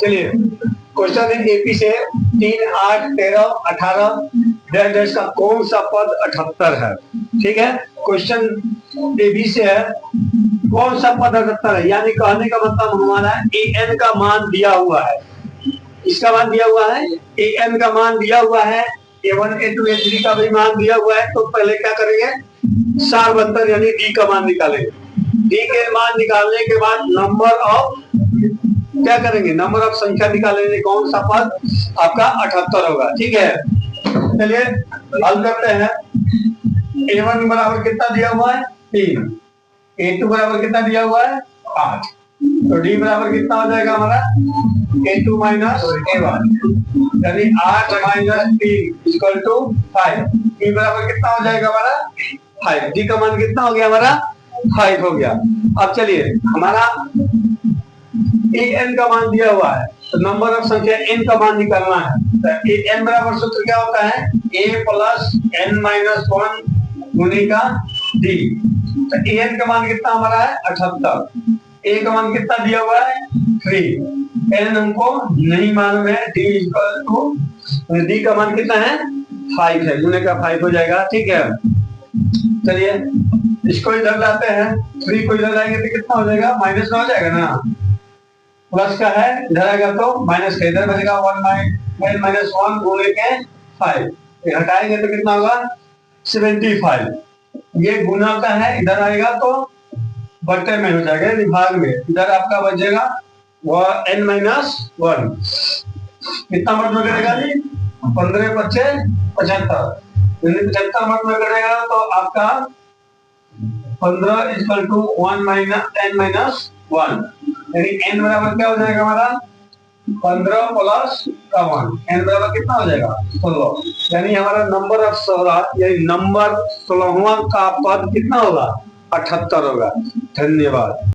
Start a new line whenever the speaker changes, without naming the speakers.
चलिए क्वेश्चन है एपी से 3, 8, 13, 18 डैश डैश का कौन सा पद 78 है। ठीक है, क्वेश्चन एबी से है कौन सा पद 78 है, यानी कहने का मतलब हमारा ए एन का मान दिया हुआ है। इसका मान दिया हुआ है, ए एन का मान दिया हुआ है, A1 A2 A3 का भी मान दिया हुआ है। तो पहले क्या करेंगे, सार बंतर यानी डी का मान निकालेंगे। डी के मान निकालने के बाद नंबर ऑफ क्या करेंगे, नंबर ऑफ संख्या निकालेंगे, कौन सा पद आपका 78 होगा। ठीक है, चलिए हल करते हैं। A1 बराबर कितना दिया हुआ है 3, A2 बराबर कितना दिया हुआ है 8, तो D बराबर कितना हो जाएगा हमारा A2 माइनस A1 यानी 8 माइनस 3 इक्वल टू 5। D बराबर कितना हो जाएगा हमारा 5। D का मान कितना हो गया हमारा 5 हो गया। अब चलिए हमारा ए एन का मान दिया हुआ है, तो नंबर ऑफ संख्या n का मान निकालना है। तो ए एन बराबर सूत्र क्या होता है, a प्लस n माइनस 1 गुने का d। तो ए एन का मान कितना हमारा है 78, a का मान कितना दिया हुआ है 3, n हमको नहीं मालूम है, d इक्वल टू d का मान कितना है 5 है, गुने का 5 हो जाएगा। ठीक है, चलिए इसको इधर लाते हैं, 3 को इधर लाएंगे तो कितना हो जाएगा माइनस में हो जाएगा ना, प्लस का है इधर आएगा तो माइनस का इधर बचेगा 1 माइनस 1 गुणे के 5, हटाएंगे तो कितना होगा 75। ये गुना का है, इधर आएगा तो बट्टे में हो जाएगा, भाग में इधर आपका बचेगा वह n माइनस 1, कितना मत में करेगा जी 15 बच्चे 75, 75 मत में करेगा तो आपका 15 equal to 1 minus n minus 1 यानी n बराबर क्या हो जाएगा हमारा 15 प्लस 1, n बराबर कितना हो जाएगा 16, यानी हमारा नंबर ऑफ 16 यानी नंबर 16वां का पद कितना होगा 78 होगा। धन्यवाद।